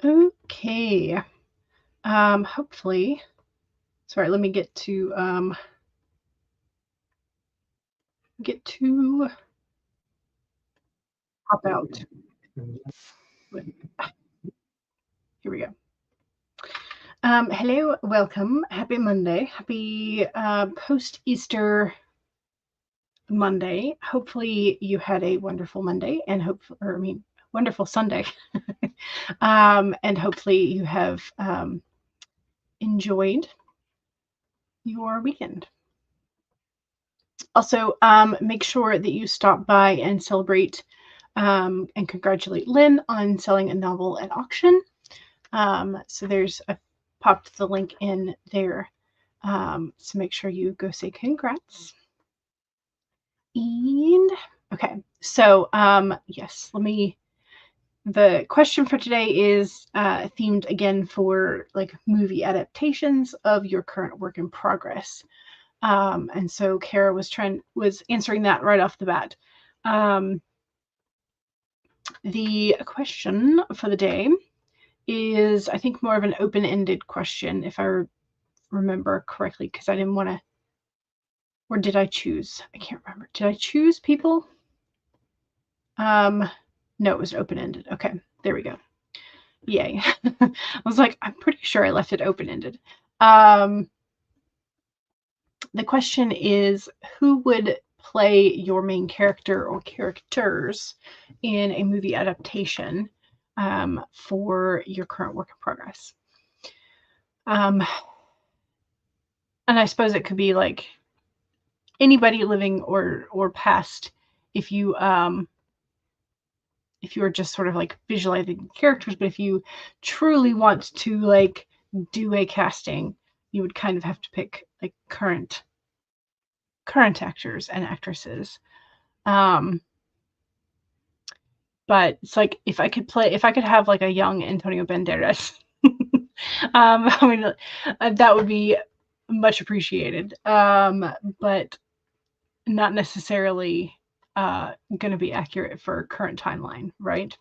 Okay. Hopefully, sorry, let me get to pop out. Here we go. Hello, welcome. Happy Monday. Happy post-Easter Monday. Hopefully you had a wonderful Monday and wonderful Sunday. And hopefully you have enjoyed your weekend. Also, make sure that you stop by and celebrate and congratulate Lynn on selling a novel at auction. So I popped the link in there. So make sure you go say congrats. And okay, so yes, the question for today is themed again for like movie adaptations of your current work in progress. And so Kara was answering that right off the bat. The question for the day is, I think, more of an open-ended question, if I remember correctly, because I didn't want to, or did I choose? I can't remember. Did I choose people? No, it was open-ended. Okay, there we go. Yay. I was like, I'm pretty sure I left it open-ended. The question is, who would play your main character or characters in a movie adaptation for your current work in progress? And I suppose it could be like anybody living or past, if you are just sort of like visualizing characters, but if you truly want to like do a casting, you would kind of have to pick like current actors and actresses. But it's like if I could have like a young Antonio Banderas, I mean, that would be much appreciated. But not necessarily going to be accurate for current timeline, right?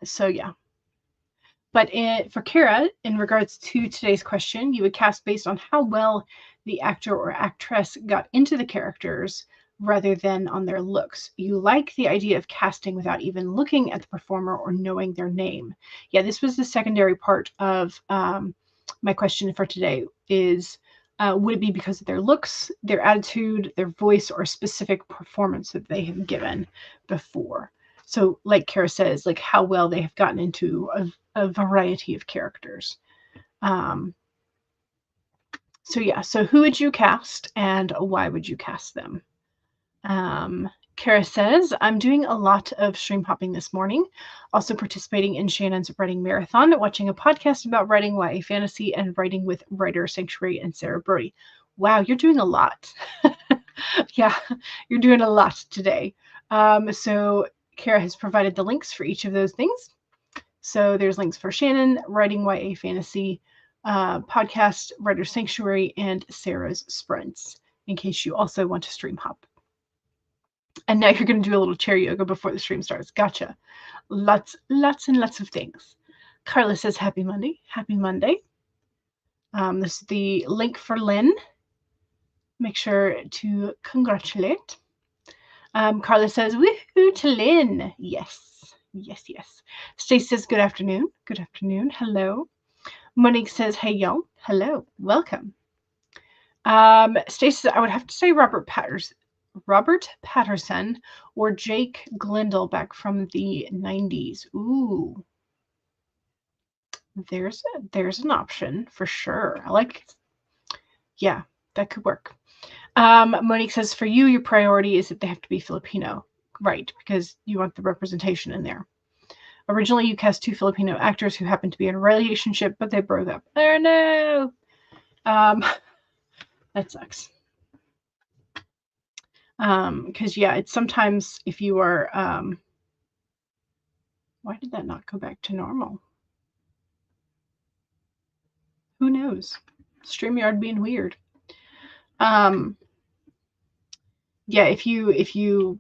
So yeah. But for Kara, in regards to today's question, you would cast based on how well the actor or actress got into the characters rather than on their looks. You like the idea of casting without even looking at the performer or knowing their name. Yeah, this was the secondary part of my question for today is, would it be because of their looks, their attitude, their voice, or specific performance that they have given before? So like Kara says, like how well they have gotten into a variety of characters. So yeah, so who would you cast and why would you cast them? Kara says, I'm doing a lot of stream hopping this morning, also participating in Shannon's writing marathon, watching a podcast about writing YA fantasy, and writing with Writer Sanctuary and Sarah Brody. Wow, you're doing a lot. Yeah, you're doing a lot today. So Kara has provided the links for each of those things. So there's links for Shannon, Writing YA Fantasy, podcast, Writer Sanctuary, and Sarah's Sprints, in case you also want to stream hop. And now you're going to do a little chair yoga before the stream starts. Gotcha. Lots and lots of things. Carla says, happy Monday. Happy Monday. This is the link for Lynn. Make sure to congratulate. Carla says, woohoo to Lynn. Yes. Yes, yes. Stacey says, good afternoon. Good afternoon. Hello. Monique says, hey, y'all. Hello. Welcome. Stacey says, I would have to say Robert Patterson or Jake Glendale back from the 90s. Ooh. There's an option for sure. I like, yeah, that could work. Monique says, for you, your priority is that they have to be Filipino. Right, because you want the representation in there. Originally, you cast 2 Filipino actors who happened to be in a relationship, but they broke up. Oh, no. That sucks. Because, yeah, it's sometimes if you are... why did that not go back to normal? Who knows? StreamYard being weird. Yeah, if you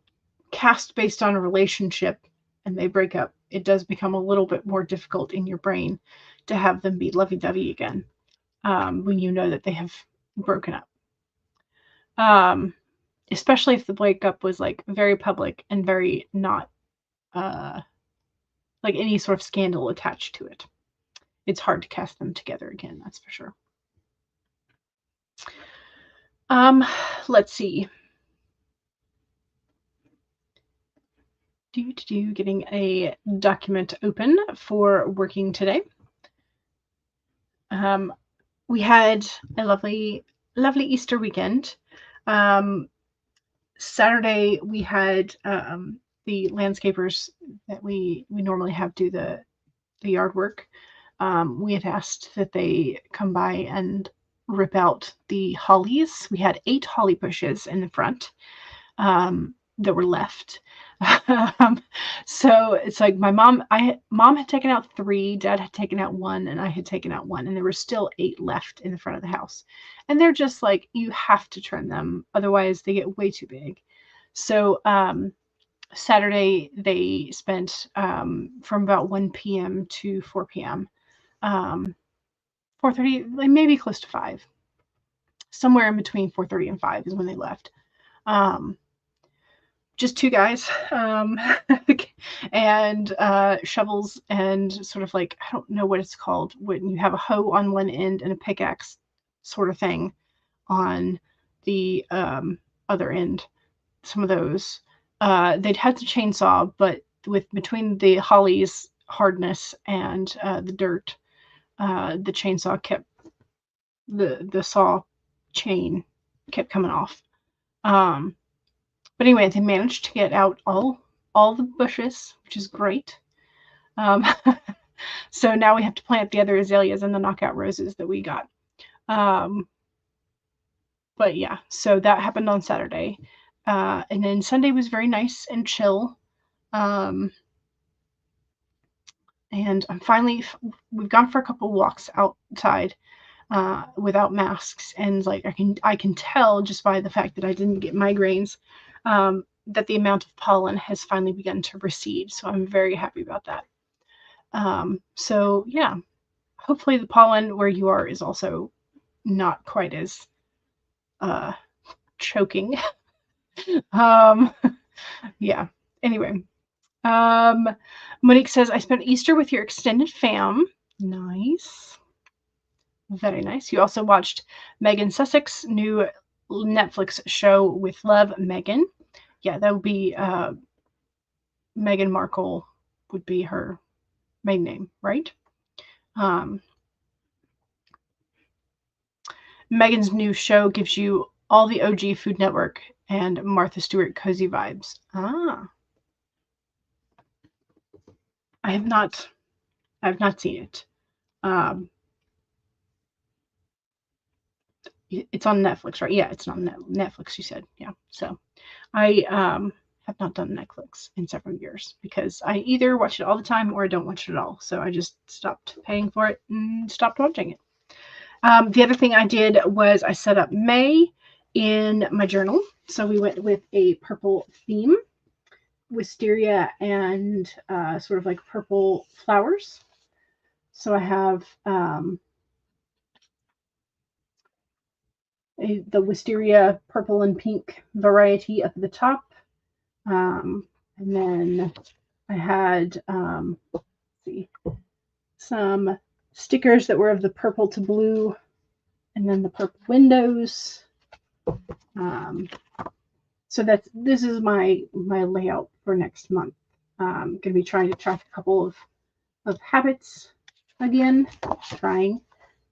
cast based on a relationship and they break up, it does become a little bit more difficult in your brain to have them be lovey-dovey again when you know that they have broken up. Especially if the breakup was like very public and very not like any sort of scandal attached to it. It's hard to cast them together again, that's for sure. Let's see. Getting a document open for working today. We had a lovely Easter weekend. Saturday we had the landscapers that we normally have do the yard work. We had asked that they come by and rip out the hollies. We had 8 holly bushes in the front that were left. So it's like my mom had taken out 3, Dad had taken out 1, and I had taken out 1, and there were still 8 left in the front of the house. And they're just like, you have to trim them, otherwise they get way too big. So Saturday they spent from about 1 p.m. to 4 p.m. 4:30, like maybe close to 5. Somewhere in between 4:30 and 5 is when they left. Just 2 guys and shovels and sort of like, I don't know what it's called when you have a hoe on one end and a pickaxe sort of thing on the other end. Some of those. They'd had to chainsaw, but between the holly's hardness and the dirt, the chainsaw kept the saw chain kept coming off. But anyway, they managed to get out all the bushes, which is great. So now we have to plant the other azaleas and the knockout roses that we got. But yeah, so that happened on Saturday. And then Sunday was very nice and chill. And we've gone for a couple walks outside without masks, and like I can tell just by the fact that I didn't get migraines that the amount of pollen has finally begun to recede. So I'm very happy about that. So yeah, hopefully the pollen where you are is also not quite as choking. Yeah. Anyway, Monique says, I spent Easter with your extended fam. Nice. Very nice. You also watched Megan Sussex's new Netflix show, With Love, Megan. Yeah, that would be Meghan Markle would be her maiden name, right? Megan's new show gives you all the OG Food Network and Martha Stewart cozy vibes. I have not seen it. It's on Netflix, right? Yeah, it's on Netflix, you said. Yeah. So I have not done Netflix in several years because I either watch it all the time or I don't watch it at all. So I just stopped paying for it and stopped watching it. The other thing I did was I set up May in my journal. So we went with a purple theme, wisteria and sort of like purple flowers. So I have the wisteria purple and pink variety up at the top. And then I had, let's see, some stickers that were of the purple to blue, and then the purple windows. So this is my layout for next month. I'm going to be trying to track a couple of habits again, trying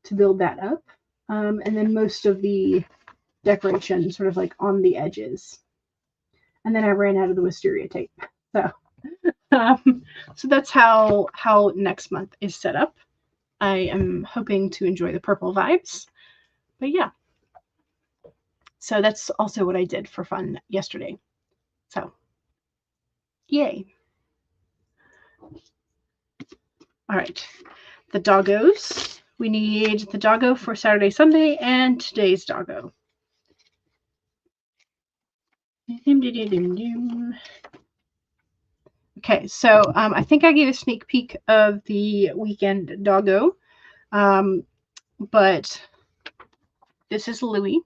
to build that up. And then most of the decoration sort of like on the edges. And then I ran out of the wisteria tape. So that's how next month is set up. I am hoping to enjoy the purple vibes. But yeah. So that's also what I did for fun yesterday. So yay. All right. The doggos. We need the doggo for Saturday, Sunday, and today's doggo. Okay, so I think I gave a sneak peek of the weekend doggo, but this is Louis.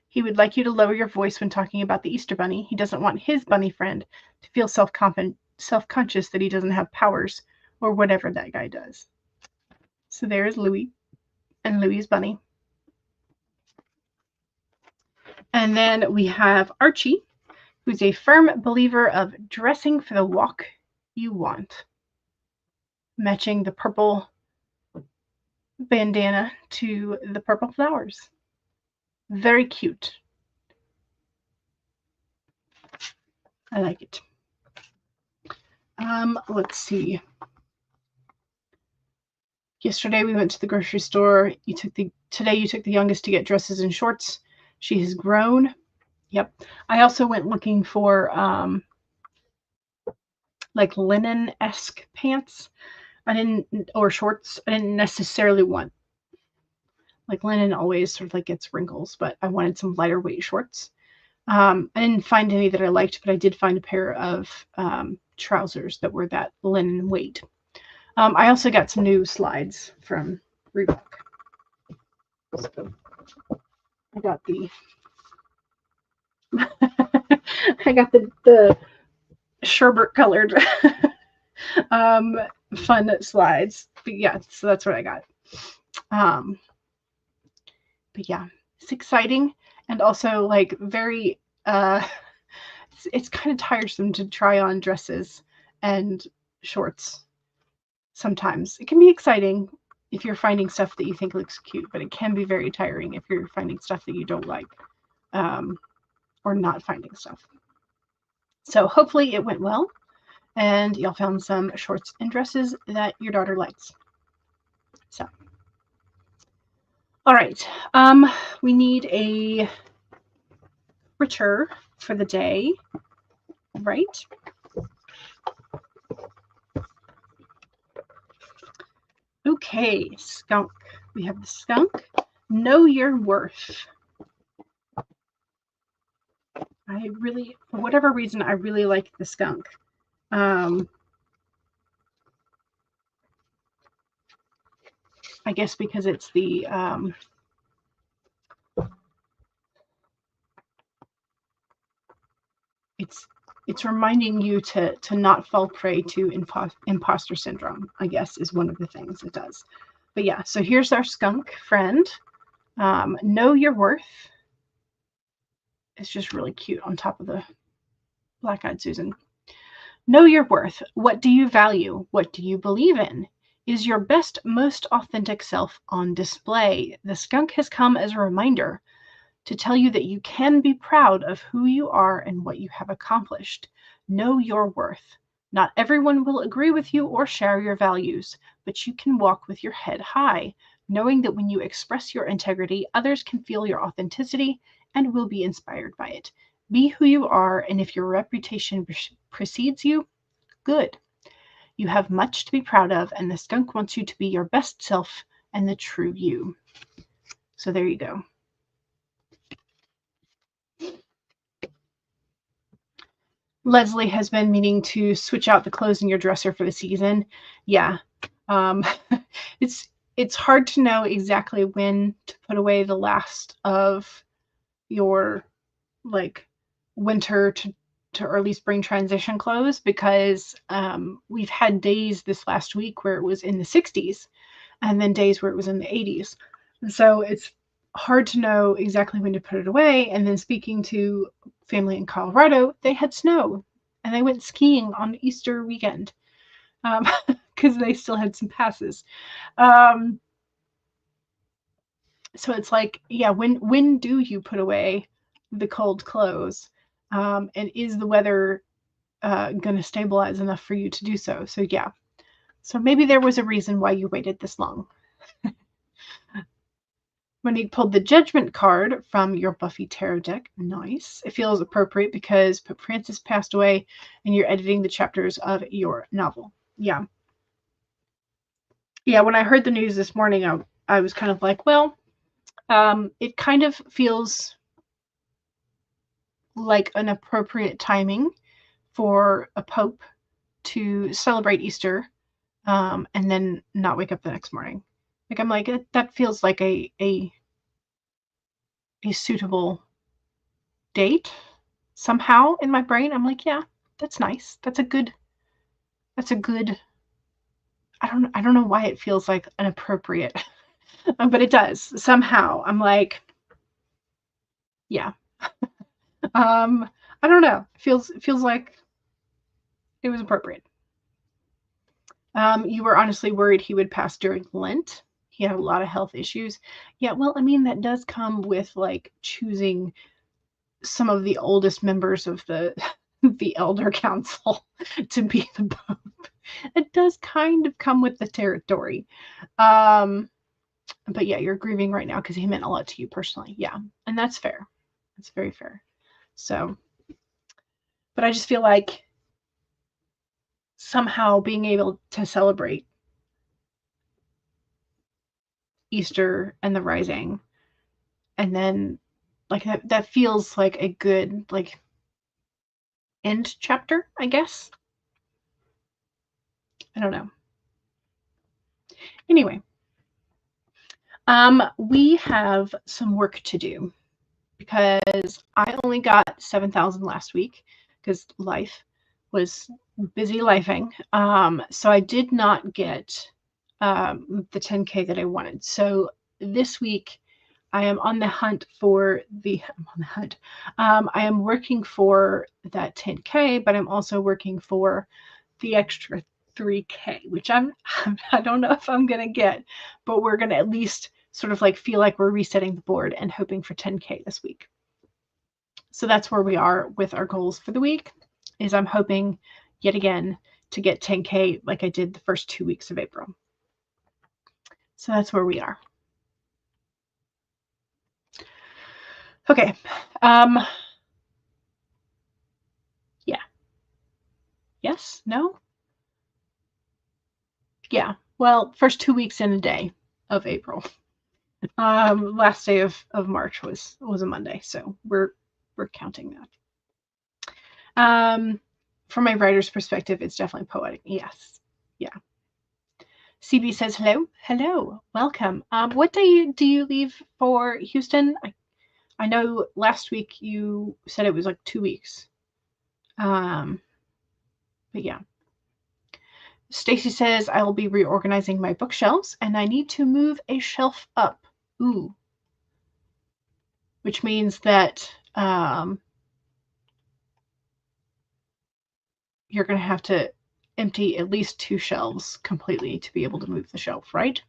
He would like you to lower your voice when talking about the Easter Bunny. He doesn't want his bunny friend to feel self-conscious that he doesn't have powers or whatever that guy does. So there's Louis and Louis's bunny. And then we have Archie, who's a firm believer of dressing for the walk you want, matching the purple bandana to the purple flowers. Very cute. I like it. Let's see. Yesterday we went to the grocery store. Today you took the youngest to get dresses and shorts. She has grown. Yep. I also went looking for like linen-esque pants. Or shorts. I didn't necessarily want, like, linen always sort of like gets wrinkles, but I wanted some lighter weight shorts. I didn't find any that I liked, but I did find a pair of trousers that were that linen weight. I also got some new slides from Reebok. So I got the the sherbet colored fun slides. But yeah, so that's what I got. But yeah, it's exciting and also like very it's kind of tiresome to try on dresses and shorts. Sometimes it can be exciting if you're finding stuff that you think looks cute, but it can be very tiring if you're finding stuff that you don't like, or not finding stuff. So hopefully it went well and y'all found some shorts and dresses that your daughter likes. So, all right, we need a Ritter for the day, right? Okay, skunk. We have the skunk. Know your worth. For whatever reason, I really like the skunk. I guess because it's the it's reminding you to not fall prey to imposter syndrome, I guess, is one of the things it does. But yeah, so here's our skunk friend. Know your worth. It's just really cute on top of the Black-Eyed Susan. Know your worth. What do you value? What do you believe in? Is your best, most authentic self on display? The skunk has come as a reminder to tell you that you can be proud of who you are and what you have accomplished. Know your worth. Not everyone will agree with you or share your values, but you can walk with your head high, knowing that when you express your integrity, others can feel your authenticity and will be inspired by it. Be who you are, and if your reputation precedes you, good. You have much to be proud of, and the skunk wants you to be your best self and the true you. So there you go. Leslie has been meaning to switch out the clothes in your dresser for the season. Yeah. It's hard to know exactly when to put away the last of your like winter to early spring transition clothes, because we've had days this last week where it was in the 60s and then days where it was in the 80s. And so it's hard to know exactly when to put it away. And then speaking to family in Colorado, they had snow and they went skiing on Easter weekend because they still had some passes. So it's like, yeah, when do you put away the cold clothes? And is the weather going to stabilize enough for you to do so? So yeah. So maybe there was a reason why you waited this long. Monique pulled the Judgment card from your Buffy Tarot deck. Nice. It feels appropriate because Pope Francis passed away and you're editing the chapters of your novel. Yeah. Yeah, when I heard the news this morning, I was kind of like, well, it kind of feels like an appropriate timing for a pope to celebrate Easter and then not wake up the next morning. Like, I'm like, that feels like a suitable date somehow in my brain. I'm like, yeah, that's nice. That's a good, I don't know why it feels like an appropriate, but it does somehow. I'm like, yeah. I don't know. It feels like it was appropriate. You were honestly worried he would pass during Lent. He had a lot of health issues. Yeah, well, I mean, that does come with like choosing some of the oldest members of the the elder council to be the pope. It does kind of come with the territory. But yeah, you're grieving right now because he meant a lot to you personally. Yeah, and that's fair. That's very fair. So, but I just feel like somehow being able to celebrate Easter and the rising, and then like that feels like a good like end chapter, I guess. I don't know. Anyway, we have some work to do because I only got 7,000 last week because life was busy lifing. So I did not get the 10K that I wanted. So this week I am on the hunt for I'm on the hunt. I am working for that 10K, but I'm also working for the extra 3K, which I don't know if I'm gonna get, but we're gonna at least sort of like feel like we're resetting the board and hoping for 10K this week. So that's where we are with our goals for the week. Is I'm hoping yet again to get 10K like I did the first 2 weeks of April. So that's where we are. Okay. Yeah. Yes? No? Yeah. Well, first 2 weeks in a day of April. Last day of March was a Monday, so we're counting that. From my writer's perspective, it's definitely poetic. Yes. Yeah. CB says hello. Hello. Welcome. What day do you leave for Houston? I know last week you said it was like 2 weeks. But yeah. Stacy says I will be reorganizing my bookshelves and I need to move a shelf up. Ooh. Which means that you're going to have to empty at least 2 shelves completely to be able to move the shelf, right?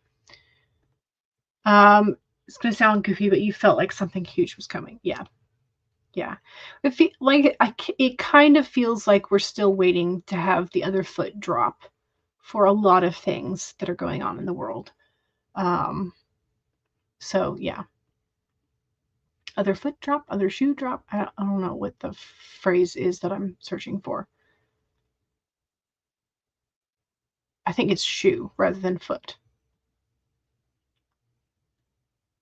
It's going to sound goofy, but you felt like something huge was coming. Yeah. Yeah. It kind of feels like we're still waiting to have the other foot drop for a lot of things that are going on in the world. So yeah. Other foot drop, other shoe drop. I don't know what the phrase is that I'm searching for. I think it's shoe rather than foot.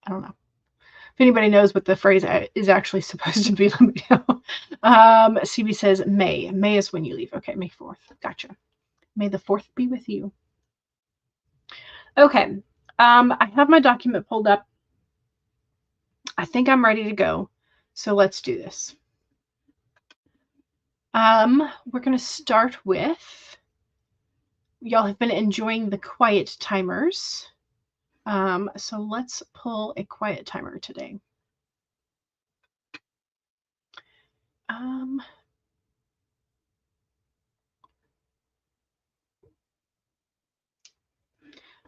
I don't know. If anybody knows what the phrase is actually supposed to be, let me know. CB says May. May is when you leave. Okay, May 4th. Gotcha. May the 4th be with you. Okay. I have my document pulled up. I think I'm ready to go. So let's do this. We're going to start with, y'all have been enjoying the quiet timers. So let's pull a quiet timer today.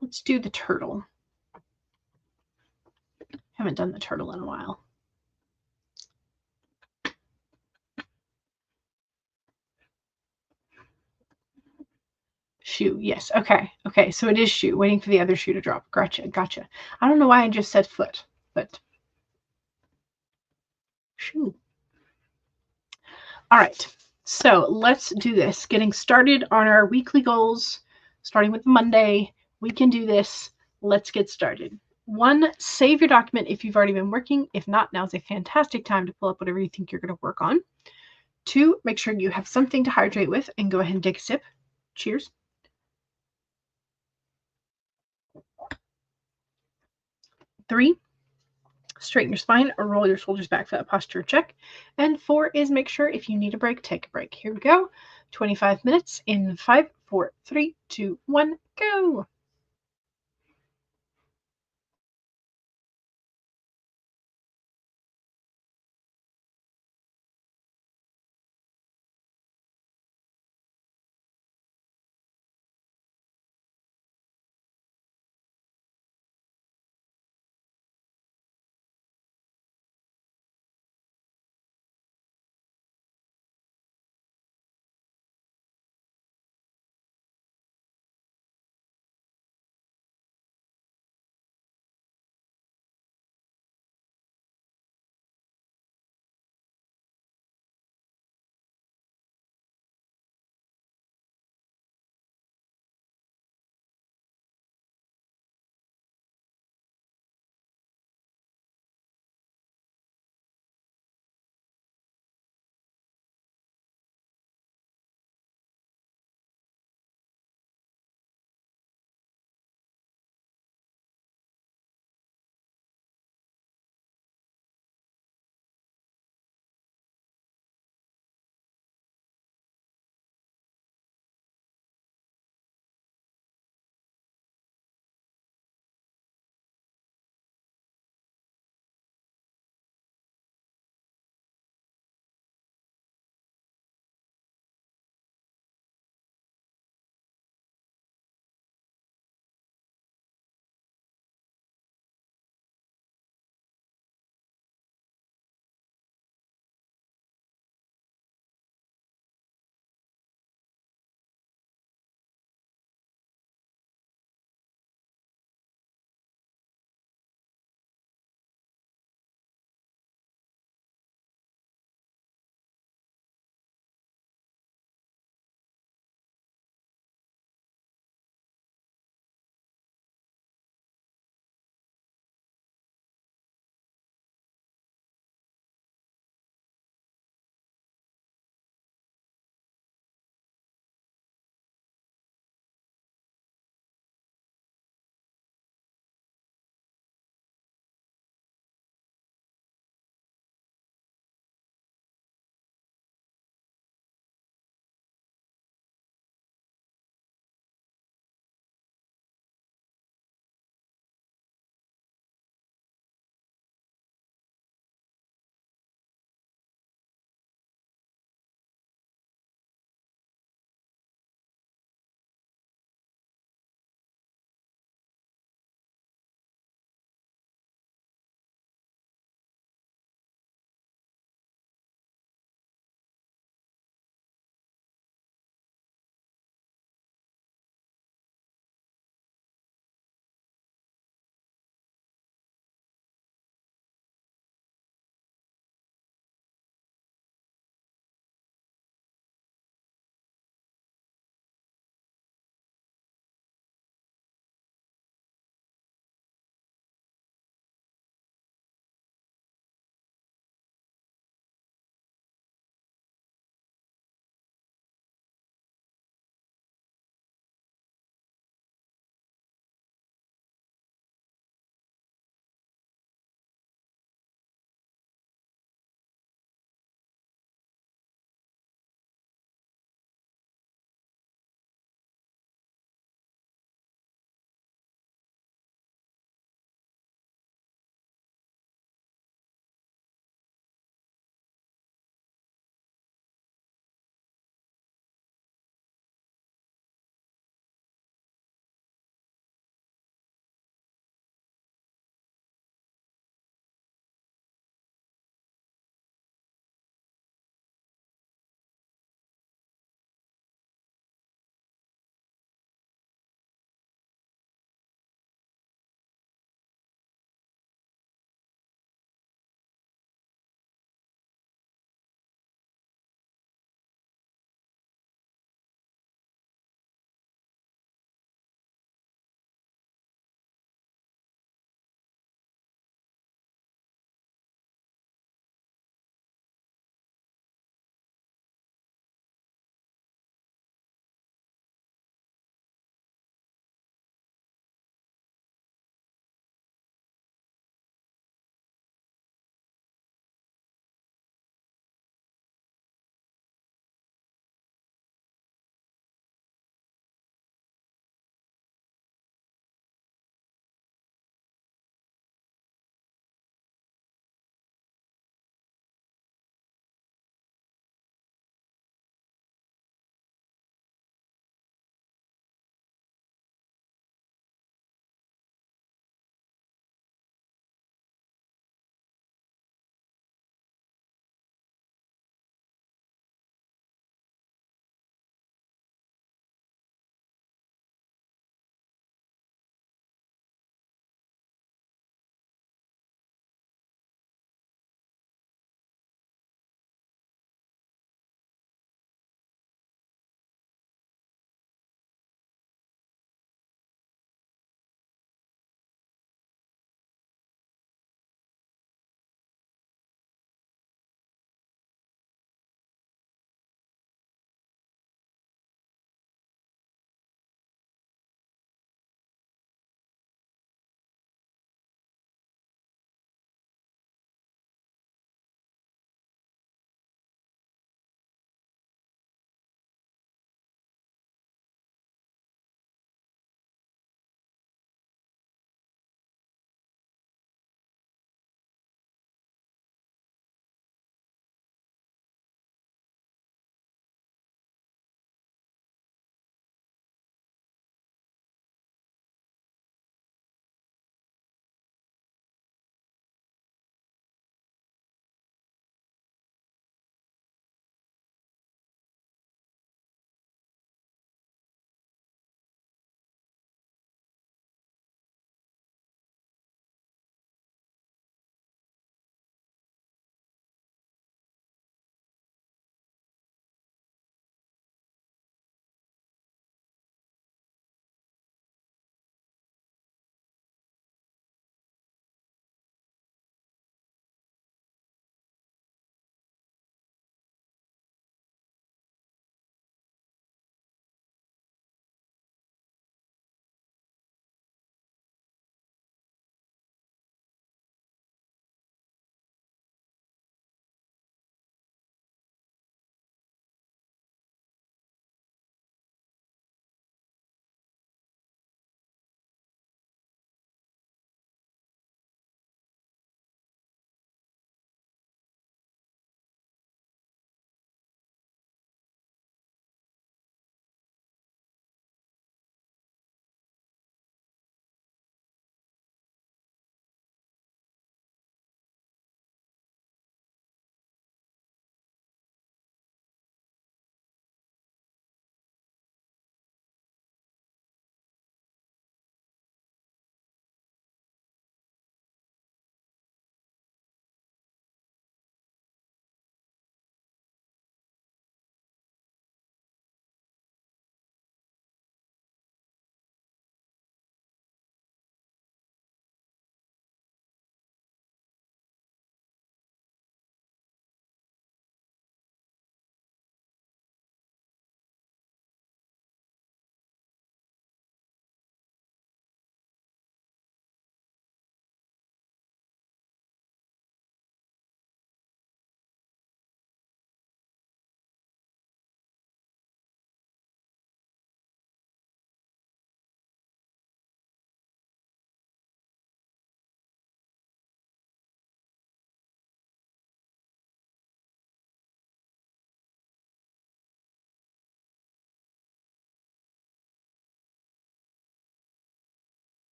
Let's do the turtle. Haven't done the turtle in a while. Shoe, yes. Okay. Okay, so it is shoe. Waiting for the other shoe to drop. Gotcha. Gotcha. I don't know why I just said foot, but shoe. All right. So let's do this. Getting started on our weekly goals, starting with Monday. We can do this. Let's get started. 1, save your document if you've already been working. If not, now's a fantastic time to pull up whatever you think you're going to work on. 2, make sure you have something to hydrate with and go ahead and take a sip. Cheers. 3, straighten your spine or roll your shoulders back for that posture check. And 4 is make sure if you need a break, take a break. Here we go. 25 minutes in 5, 4, 3, 2, 1, go.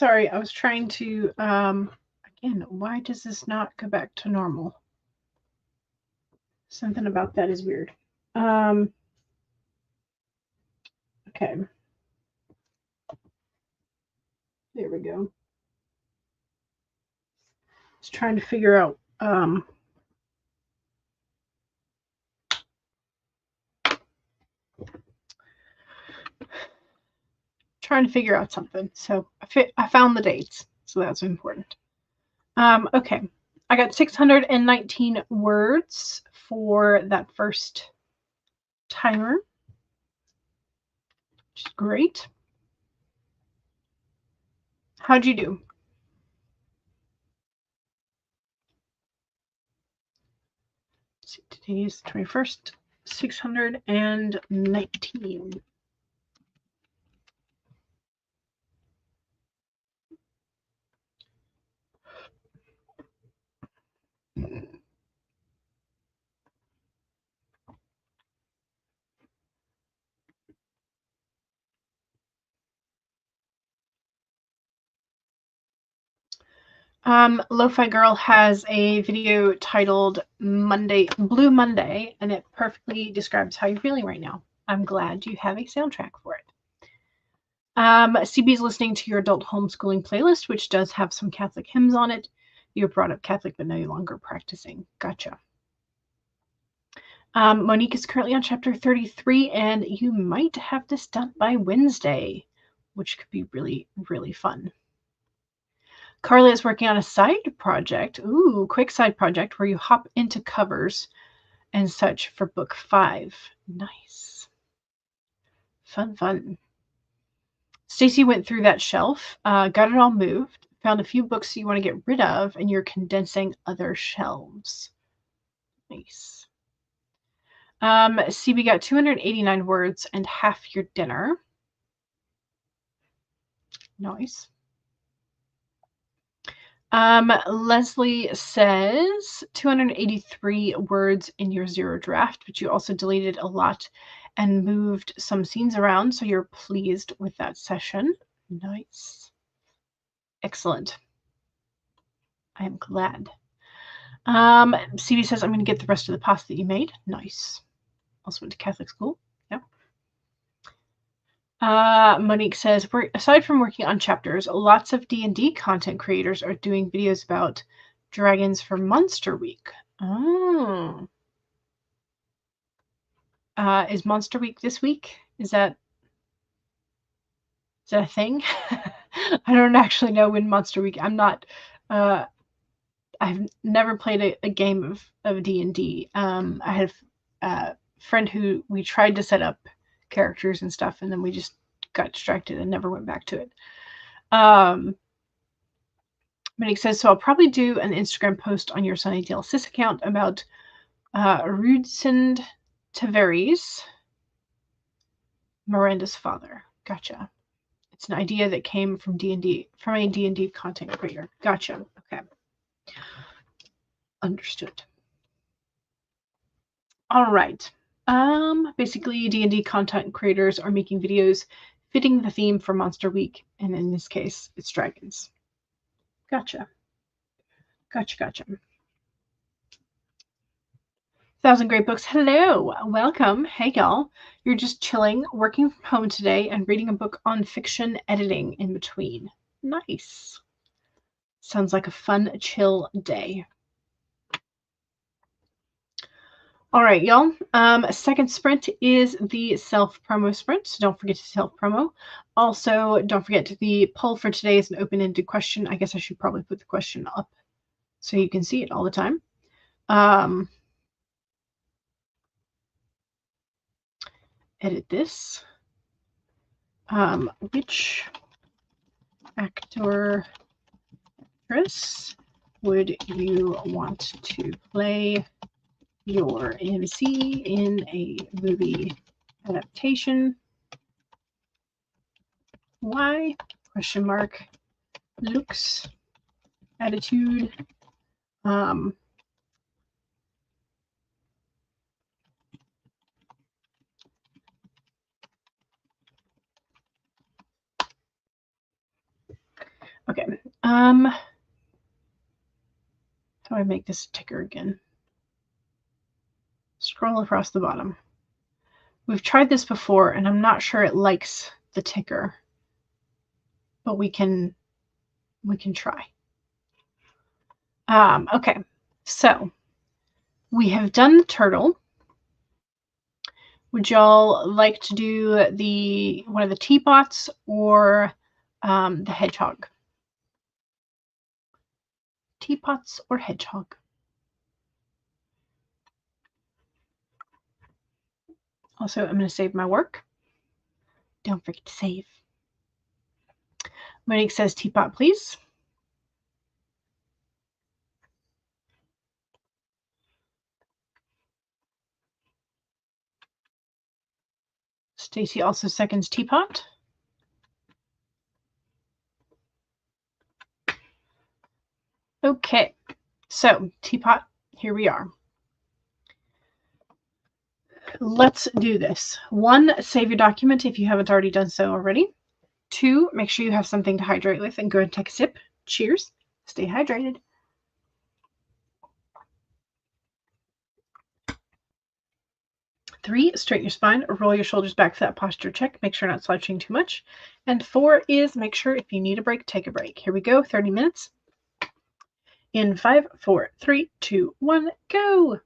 Sorry, I was trying to, again, why does this not go back to normal? Something about that is weird. Okay. There we go. Just trying to figure out, something. So I found the dates, so that's important. Okay, I got 619 words for that first timer, which is great. How'd you do? Let's see, today is the 21st, 619. Lo-Fi Girl has a video titled Blue Monday, and it perfectly describes how you're feeling right now. I'm glad you have a soundtrack for it. CB's listening to your adult homeschooling playlist, which does have some Catholic hymns on it. You're brought up Catholic, but no longer practicing. Gotcha. Monique is currently on chapter 33, and you might have this done by Wednesday, which could be really, really fun. Carla is working on a side project, quick side project, where you hop into covers and such for book 5. Nice. Fun. Stacy went through that shelf, got it all moved, found a few books you want to get rid of, and you're condensing other shelves. Nice. CB got 289 words and half your dinner. Nice. Leslie says 283 words in your 0 draft, but you also deleted a lot and moved some scenes around, so you're pleased with that session. Nice. Excellent. I am glad. CB says, I'm going to get the rest of the pasta that you made. Nice. Also went to Catholic school. Yeah. Monique says, aside from working on chapters, lots of D&D content creators are doing videos about dragons for Monster Week. Oh. Is Monster Week this week? Is that a thing? I don't actually know when Monster Week. I'm not. I've never played a game of D&D. I had a friend who we tried to set up characters and stuff, and then we just got distracted and never went back to it. Monique says, so I'll probably do an Instagram post on your Sunnydale Sis account about Rudesend Taveries, Miranda's father. Gotcha. It's an idea that came from D&D, from a D&D content creator. Gotcha. Okay. Understood. All right. Basically, D&D content creators are making videos fitting the theme for Monster Week, and in this case, it's dragons. Gotcha. 1,000 Great Books. Hello. Welcome. Hey, y'all. You're just chilling, working from home today, and reading a book on fiction editing in between. Nice. Sounds like a fun, chill day. All right, y'all. Second sprint is the self-promo sprint, so don't forget to self-promo. Also, don't forget the poll for today is an open-ended question. I guess I should probably put the question up so you can see it all the time. Edit this. Which actor, actress would you want to play your MC in a movie adaptation? Why? Question mark. Looks, attitude. Okay. How do I make this a ticker again? Scroll across the bottom. We've tried this before, and I'm not sure it likes the ticker, but we can try. Okay, so we have done the turtle. Would y'all like to do one of the teapots or the hedgehog? Teapots or hedgehog? Also, I'm going to save my work. Don't forget to save. Monique says teapot, please. Stacy also seconds teapot. Okay, so teapot, here we are. Let's do this. 1, save your document if you haven't already done so already. 2, make sure you have something to hydrate with and go and take a sip. Cheers. Stay hydrated. 3, straighten your spine or roll your shoulders back for that posture check. Make sure not slouching too much. And 4 is make sure if you need a break, take a break. Here we go, 30 minutes. In 5, 4, 3, 2, 1, go.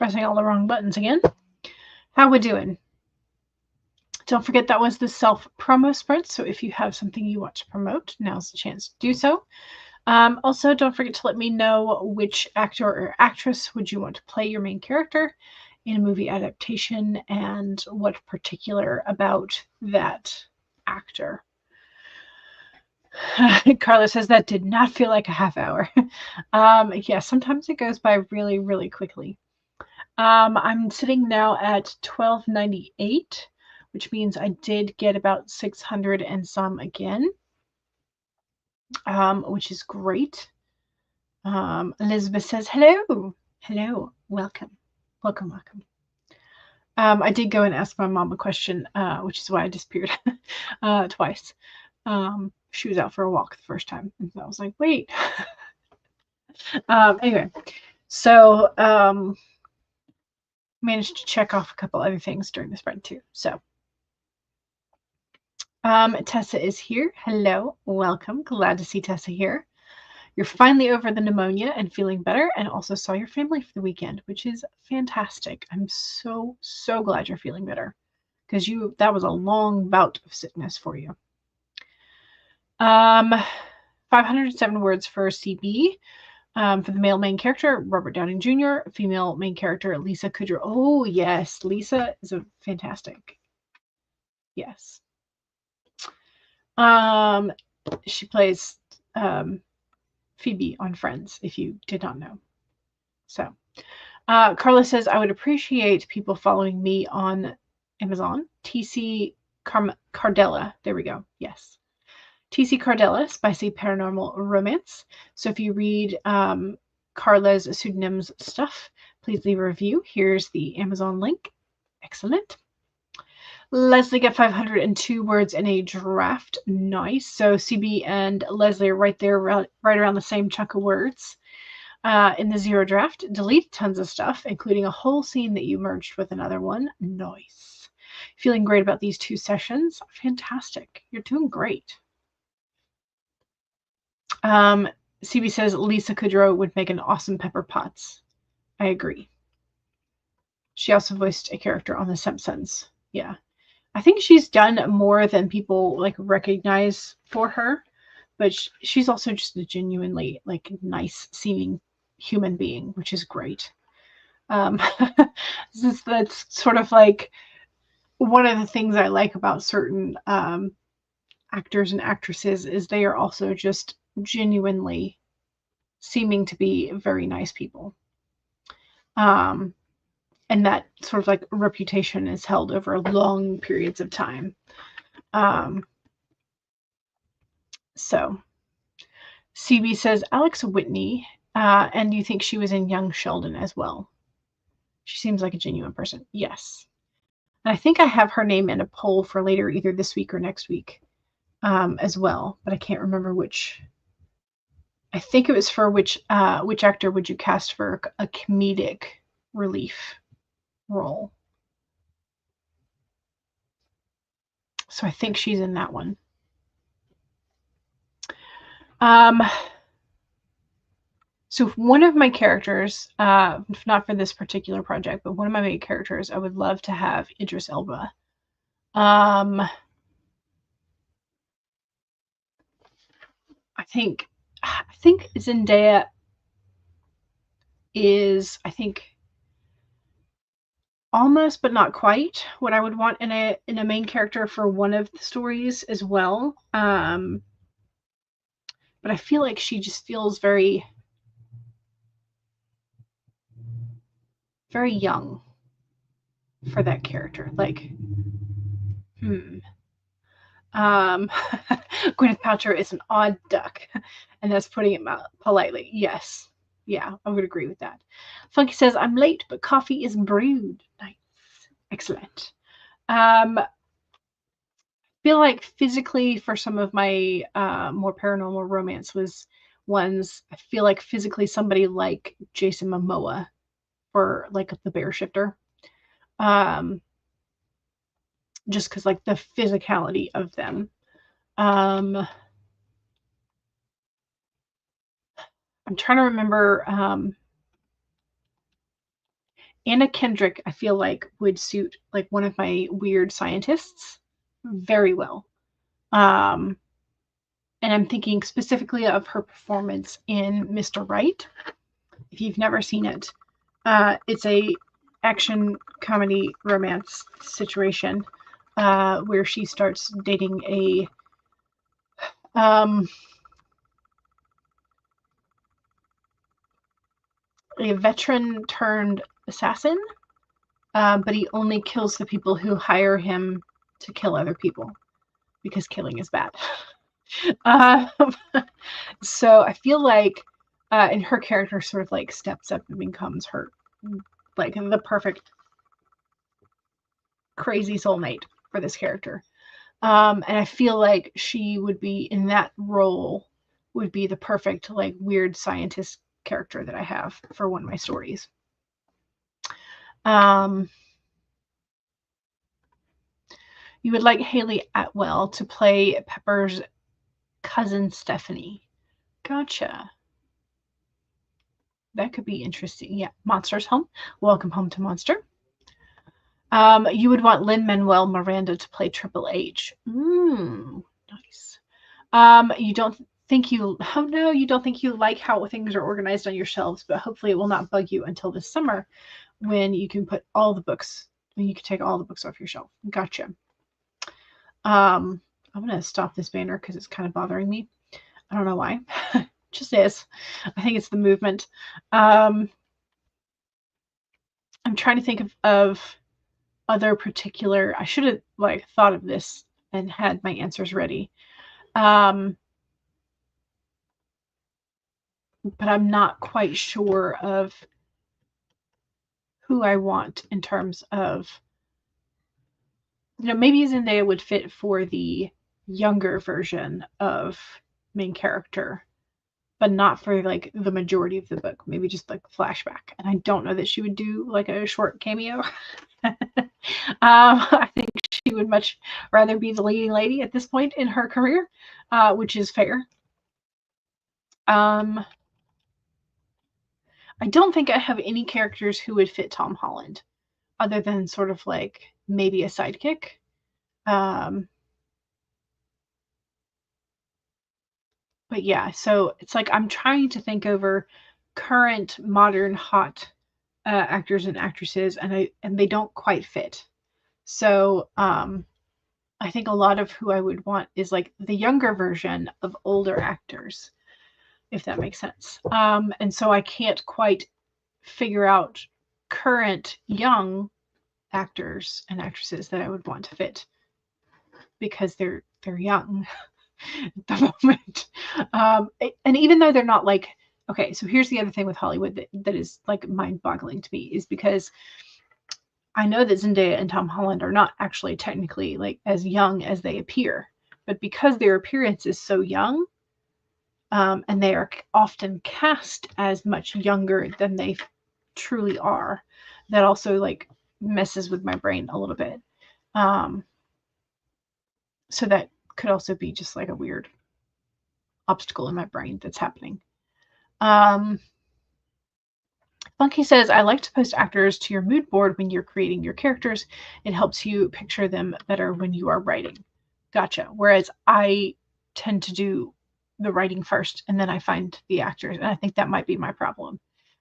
Pressing all the wrong buttons again. How we doing? Don't forget that was the self-promo sprint, so if you have something you want to promote, now's the chance to do so. Also, don't forget to let me know which actor or actress would you want to play your main character in a movie adaptation and what particular about that actor. Carla says that did not feel like a half hour. Yeah, sometimes it goes by really, really quickly. I'm sitting now at 1298, which means I did get about 600 and some again, which is great. Elizabeth says, hello. Hello. Welcome. Welcome, welcome. I did go and ask my mom a question, which is why I disappeared twice. She was out for a walk the first time. And so I was like, wait. Anyway, so managed to check off a couple other things during the sprint too. So Tessa is here. Hello. Welcome. Glad to see Tessa here. You're finally over the pneumonia and feeling better, and also saw your family for the weekend, which is fantastic. I'm so, so glad you're feeling better, because that was a long bout of sickness for you. 507 words for CB. For the male main character, Robert Downing Jr., female main character, Lisa Kudrow. Oh, yes. Lisa is a fantastic. Yes. She plays Phoebe on Friends, if you did not know. So, Carla says, I would appreciate people following me on Amazon. TC Cardella. There we go. Yes. TC Cardella, Spicy Paranormal Romance. So if you read Carla's pseudonyms stuff, please leave a review. Here's the Amazon link. Excellent. Leslie got 502 words in a draft. Nice. So CB and Leslie are right there, right around the same chunk of words. In the zero draft, delete tons of stuff, including a whole scene that you merged with another one. Nice. Feeling great about these 2 sessions. Fantastic. You're doing great. CB says Lisa Kudrow would make an awesome Pepper Potts. I agree. She also voiced a character on The Simpsons. Yeah. I think she's done more than people like recognize for her, but she's also just a genuinely like nice seeming human being, which is great. That's sort of like one of the things I like about certain actors and actresses is they are also just genuinely seeming to be very nice people. And that sort of like reputation is held over long periods of time. So CB says Alex Whitney, and you think she was in Young Sheldon as well. She seems like a genuine person. Yes. And I think I have her name in a poll for later, either this week or next week as well, but I can't remember which. I think it was for which actor would you cast for a comedic relief role. So I think she's in that one. So one of my characters, not for this particular project, but one of my main characters, I would love to have Idris Elba. I think Zendaya is, I think, almost but not quite what I would want in a main character for one of the stories as well. But I feel like she just feels very, very young for that character. Like, Gwyneth Paltrow is an odd duck, and that's putting it politely. Yes. Yeah, I would agree with that. Funky says, I'm late, but coffee is brewed. Nice. Excellent. Feel like physically for some of my more paranormal romance ones, I feel like physically somebody like Jason Momoa for like the Bear Shifter. Just because like the physicality of them. I'm trying to remember Anna Kendrick, I feel like would suit like one of my weird scientists very well. And I'm thinking specifically of her performance in Mr. Right. If you've never seen it, it's a action comedy romance situation where she starts dating a veteran turned assassin, but he only kills the people who hire him to kill other people because killing is bad. So I feel like, and her character sort of like steps up and becomes her, like the perfect crazy soulmate for this character. And I feel like she would be in that role, would be the perfect like weird scientist character that I have for one of my stories. You would like Haley Atwell to play Pepper's cousin Stephanie. Gotcha. That could be interesting. Yeah, Monster's home. Welcome home to Monster. You would want Lin-Manuel Miranda to play Triple H. Nice. You don't think you like how things are organized on your shelves, but hopefully it will not bug you until this summer when you can take all the books off your shelf. Gotcha. I'm gonna stop this banner because it's kind of bothering me. I don't know why. Just is. I think it's the movement. I'm trying to think of other particular. I should have like thought of this and had my answers ready. But I'm not quite sure of who I want in terms of, maybe Zendaya would fit for the younger version of main character, but not for like the majority of the book. Maybe just like flashback. And I don't know that she would do like a short cameo. I think she would much rather be the leading lady at this point in her career, which is fair. I don't think I have any characters who would fit Tom Holland, other than sort of like maybe a sidekick. But yeah, so it's like I'm trying to think over current modern hot actors and actresses, and they don't quite fit. So I think a lot of who I would want is like the younger version of older actors, if that makes sense. And so I can't quite figure out current young actors and actresses that I would want to fit because they're young at the moment. And even though they're not like, okay, so here's the other thing with Hollywood that is like mind-boggling to me is because I know that Zendaya and Tom Holland are not actually technically like as young as they appear, but because their appearance is so young, and they are often cast as much younger than they truly are, that also like messes with my brain a little bit. So that could also be just like a weird obstacle in my brain that's happening. Funky says, I like to post actors to your mood board when you're creating your characters. It helps you picture them better when you are writing. Gotcha. Whereas I tend to do the writing first and then I find the actors. And I think that might be my problem,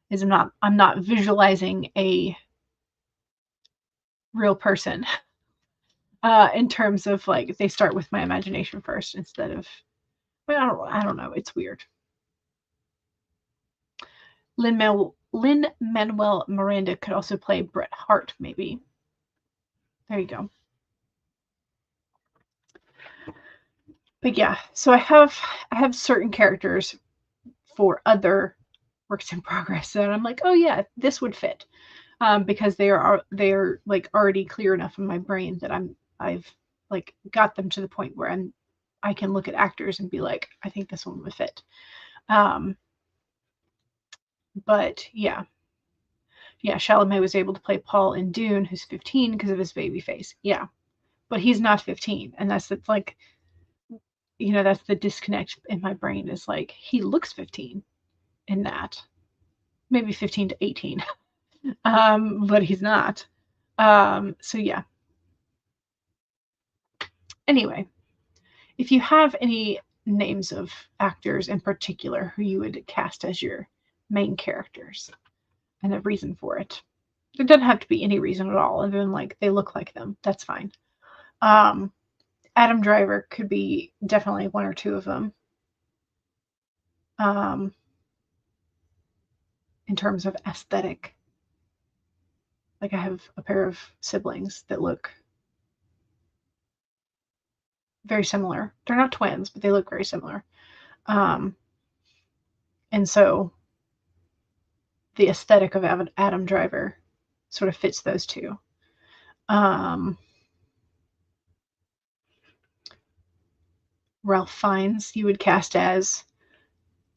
is I'm not visualizing a real person in terms of like they start with my imagination first instead of, well, I don't know. It's weird. Lin-Manuel Miranda could also play Bret Hart, maybe. There you go. But yeah, so I have certain characters for other works in progress that I'm like, oh yeah, this would fit, because they are like already clear enough in my brain that I've like got them to the point where I can look at actors and be like, I think this one would fit. But yeah, Chalamet was able to play Paul in Dune, who's 15 because of his baby face. Yeah, but he's not 15, and that's like, that's the disconnect in my brain, is like he looks 15 in that, maybe 15 to 18. But he's not. So yeah. Anyway, if you have any names of actors in particular who you would cast as your main characters and a reason for it. There doesn't have to be any reason at all, other than like they look like them. That's fine. Um, Adam Driver could be definitely one or two of them. Um, in terms of aesthetic, like I have a pair of siblings that look very similar. They're not twins, but they look very similar. Um, and so the aesthetic of Adam Driver sort of fits those two. Ralph Fiennes you would cast as.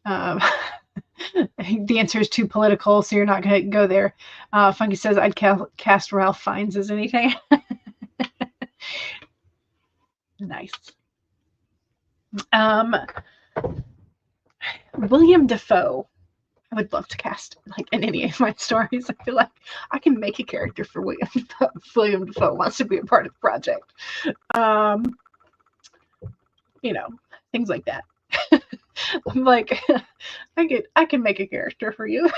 The answer is too political, so you're not going to go there. Funky says I'd cast Ralph Fiennes as anything. Nice. William Dafoe. I would love to cast like in any of my stories. I feel like I can make a character for William Dafoe. William Dafoe wants to be a part of the project. You know, things like that. I'm like, I can make a character for you.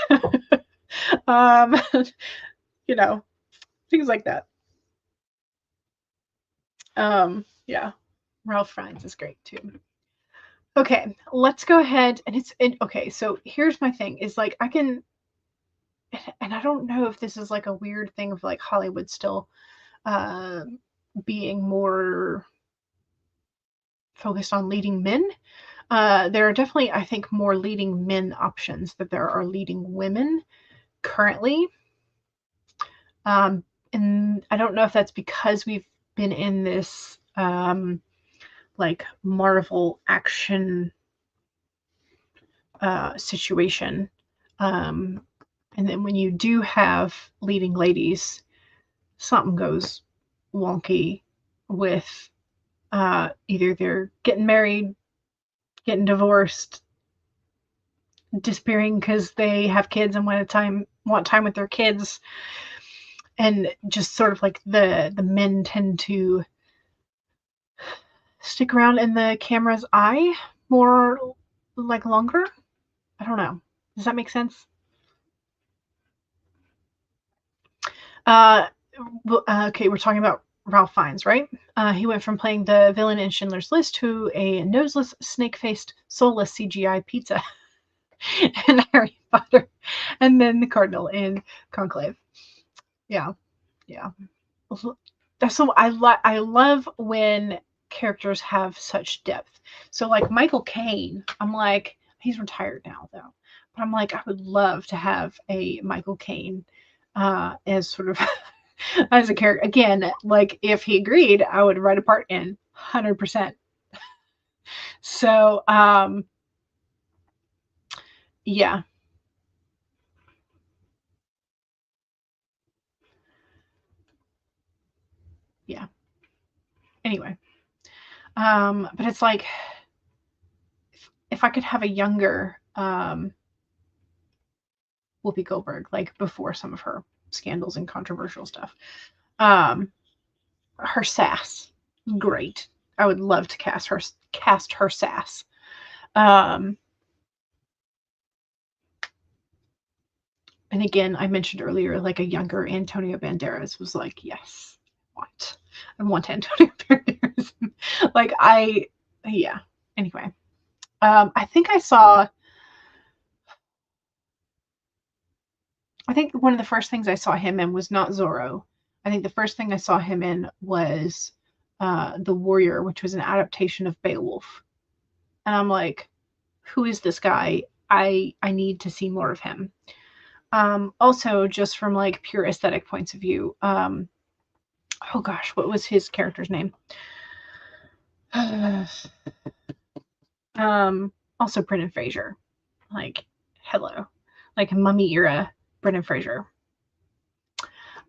You know, things like that. Yeah, Ralph Fiennes is great too. Okay, let's go ahead and okay. So here's my thing: is like I can, and I don't know if this is like a weird thing of like Hollywood still being more focused on leading men. There are definitely, I think, more leading men options than there are leading women currently. And I don't know if that's because we've been in this like Marvel action situation. And then when you do have leading ladies, something goes wonky with either they're getting married, getting divorced, disappearing because they have kids and want time with their kids, and just sort of like the men tend to stick around in the camera's eye more like longer. I don't know. Does that make sense? Uh, okay, we're talking about Ralph Fiennes, right? He went from playing the villain in Schindler's List to a noseless, snake-faced, soulless CGI pizza in Harry Potter, and then the Cardinal in Conclave. Yeah, yeah. So I love when characters have such depth. So like Michael Caine, I'm like, he's retired now though, but I'm like, I would love to have a Michael Caine as sort of as a character again. Like if he agreed, I would write a part in 100%. So yeah. Yeah. Anyway, but it's like if I could have a younger Whoopi Goldberg, like before some of her scandals and controversial stuff. Her sass, great. I would love to cast her sass. And again, I mentioned earlier, like a younger Antonio Banderas was like, yes, what? I want Antonio Banderas. Like yeah. Anyway, I think one of the first things I saw him in was not Zorro. I think the first thing I saw him in was The Warrior, which was an adaptation of Beowulf. And I'm like, who is this guy? I need to see more of him. Also, just from like pure aesthetic points of view, oh gosh, what was his character's name? Also Brendan Fraser, like hello, like Mummy era Brendan Fraser.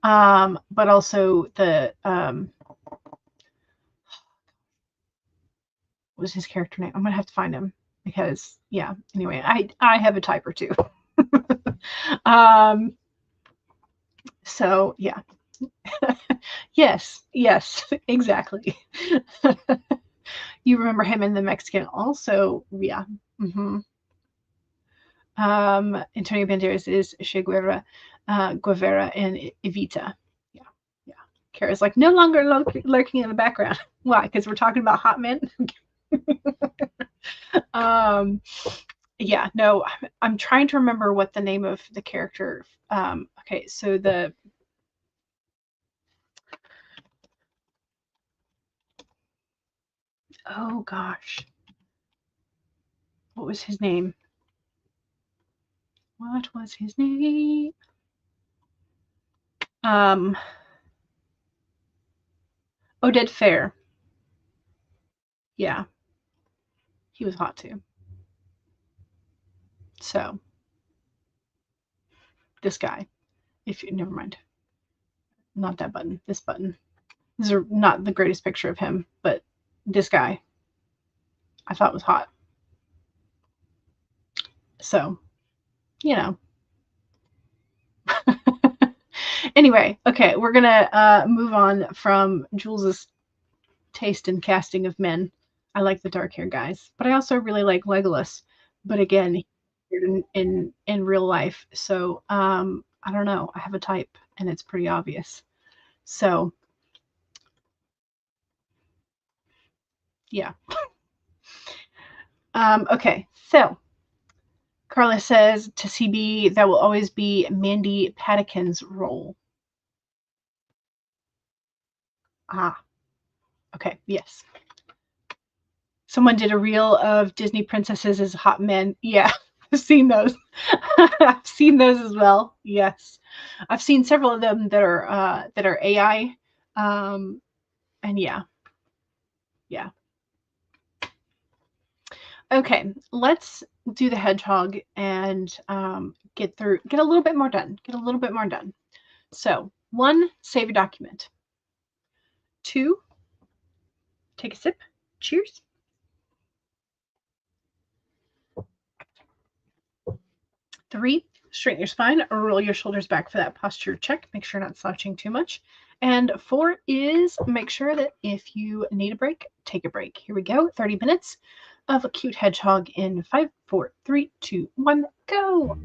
But also the what was his character name? I'm gonna have to find him because yeah. Anyway, I have a type or two. um, So yeah. Yes, yes, exactly. You remember him in the Mexican also, yeah. Hmm. Antonio Banderas is Che Guevara, Guevara and Evita. Yeah, yeah. Kara's like no longer lurking in the background. Why? Because we're talking about hot men. um, yeah, no, I'm trying to remember what the name of the character. Okay, so the oh gosh, what was his name? What was his name? Um, Oded Fair. Yeah, he was hot too. So this guy, if you never mind, not that button, this button. This is not the greatest picture of him, but this guy I thought was hot. So you know. Anyway, okay, we're gonna move on from Jules's taste in casting of men. I like the dark hair guys, but I also really like Legolas. But again, in real life, so I don't know. I have a type, and it's pretty obvious. So yeah. Okay, so Carla says to CB that will always be Mandy Patinkin's role. Ah, okay, yes. Someone did a reel of Disney princesses as hot men. Yeah, I've seen those. I've seen those as well. Yes, I've seen several of them that are AI, and yeah, yeah. Okay, let's do the hedgehog and get a little bit more done. Get a little bit more done. So, one, save a document. Two, take a sip. Cheers. Three, straighten your spine, roll your shoulders back for that posture check. Make sure you're not slouching too much. And four is make sure that if you need a break, take a break. Here we go. 30 minutes of a cute hedgehog in 5, 4, 3, 2, 1, go.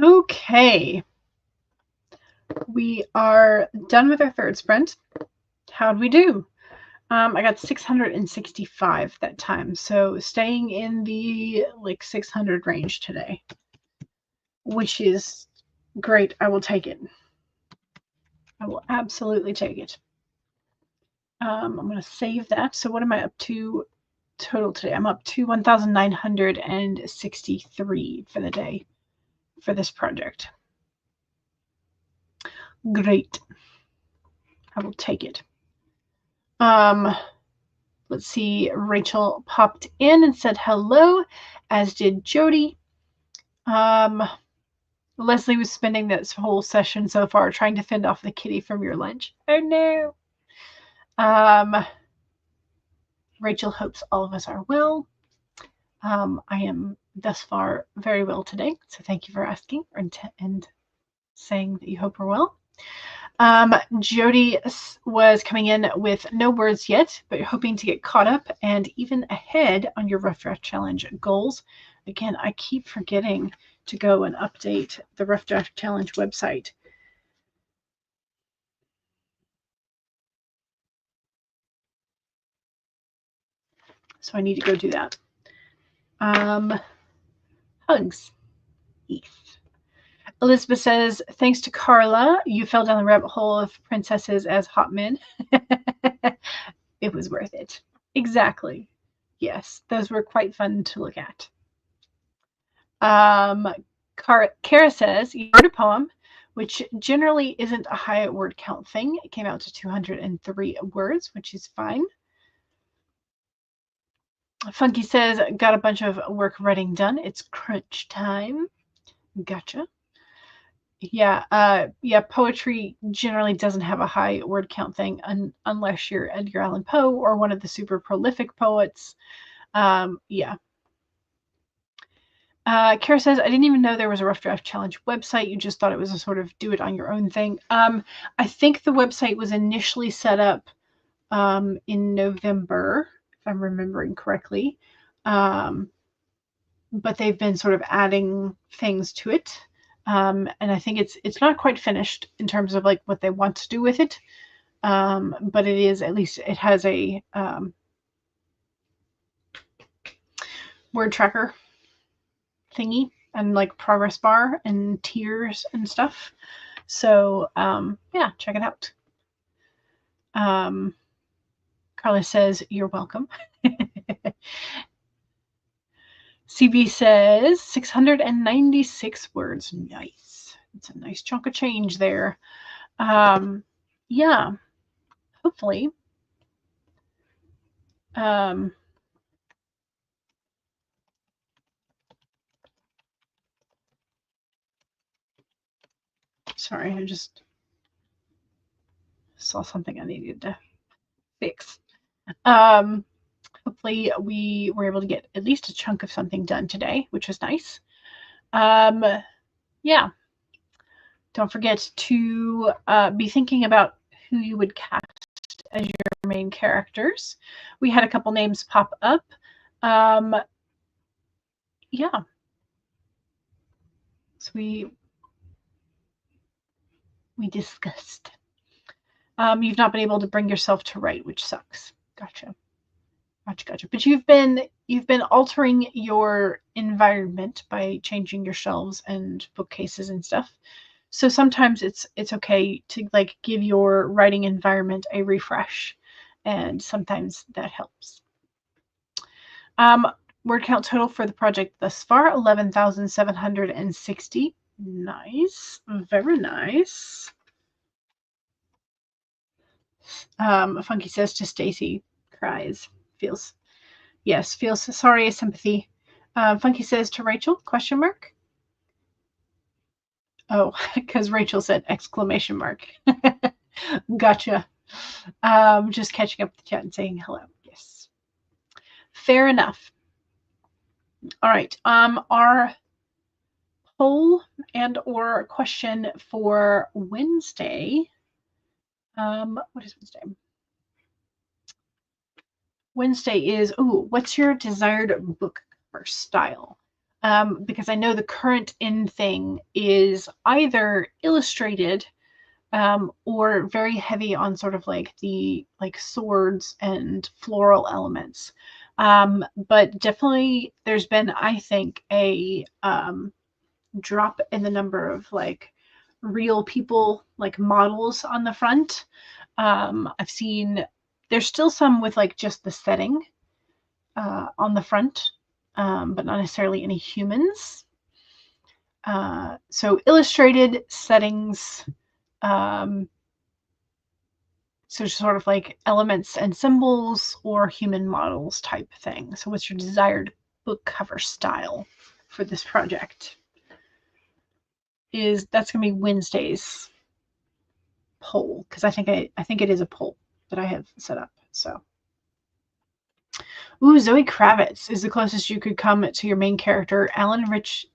Okay, we are done with our third sprint. How'd we do? I got 665 that time, so staying in the 600 range today, which is great. I will take it. I will absolutely take it. I'm going to save that. So what am I up to total today? I'm up to 1,963 for the day for this project. Great. I will take it. Let's see. Rachel popped in and said hello, as did Jody. Leslie was spending this whole session so far trying to fend off the kitty from your lunch. Oh no. Rachel hopes all of us are well. I am thus far very well today, so thank you for asking and saying that you hope we're well. Jody was coming in with no words yet, but hoping to get caught up and even ahead on your Rough Draft Challenge goals. Again, I keep forgetting to go and update the Rough Draft Challenge website. So I need to go do that. Hugs. Yes. Elizabeth says, thanks to Carla, you fell down the rabbit hole of princesses as hot men. It was worth it. Exactly. Yes, those were quite fun to look at. Kara says, you wrote a poem, which generally isn't a high word count thing. It came out to 203 words, which is fine. Funky says, got a bunch of work writing done. It's crunch time. Gotcha. Yeah, poetry generally doesn't have a high word count thing unless you're Edgar Allan Poe or one of the super prolific poets. Yeah. Kara says, I didn't even know there was a Rough Draft Challenge website. You just thought it was a sort of do it on your own thing. I think the website was initially set up in November, if I'm remembering correctly. But they've been sort of adding things to it. And I think it's not quite finished in terms of like what they want to do with it. But it is, at least it has a word tracker thingy and like progress bar and tiers and stuff. So yeah, check it out. Carla says, you're welcome. CB says 696 words. Nice. It's a nice chunk of change there. Yeah, hopefully. Sorry, I just saw something I needed to fix. Hopefully we were able to get at least a chunk of something done today, which was nice. Yeah. Don't forget to be thinking about who you would cast as your main characters. We had a couple names pop up. Yeah. So we discussed. You've not been able to bring yourself to write, which sucks. Gotcha. But you've been altering your environment by changing your shelves and bookcases and stuff. So sometimes it's okay to like give your writing environment a refresh, and sometimes that helps. Word count total for the project thus far, 11,760. Nice. Very nice. Funky says to Stacy, cries. Feels sorry, sympathy. Funky says to Rachel, question mark. Oh, because Rachel said exclamation mark. Gotcha. Just catching up with the chat and saying hello. Yes. Fair enough. All right. Our poll and or question for Wednesday. What is Wednesday? Wednesday is, what's your desired book cover style? Because I know the current in thing is either illustrated or very heavy on sort of like the swords and floral elements. But definitely there's been, I think, a drop in the number of like real people, like models on the front. I've seen there's still some with like just the setting on the front, but not necessarily any humans. So illustrated settings, so sort of like elements and symbols or human models type thing. So what's your desired book cover style for this project? That's gonna be Wednesday's poll, because I think it is a poll that I have set up. So Zoe Kravitz is the closest you could come to your main character, Alan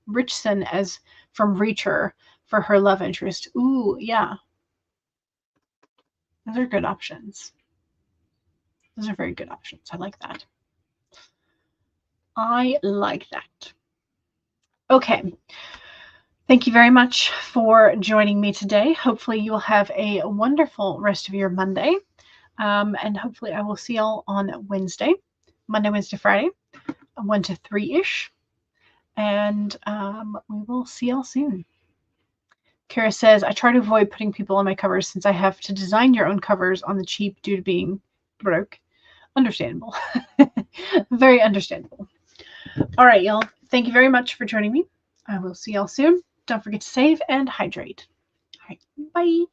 Richson, as from Reacher, for her love interest. Yeah. Those are good options. Those are very good options. I like that. I like that. Okay. Thank you very much for joining me today. Hopefully you will have a wonderful rest of your Monday. And hopefully I will see y'all on Wednesday, Monday, Wednesday, Friday, 1 to 3-ish. And we will see y'all soon. Kara says, I try to avoid putting people on my covers since I have to design your own covers on the cheap due to being broke. Understandable. Very understandable. All right, y'all. Thank you very much for joining me. I will see y'all soon. Don't forget to save and hydrate. All right. Bye.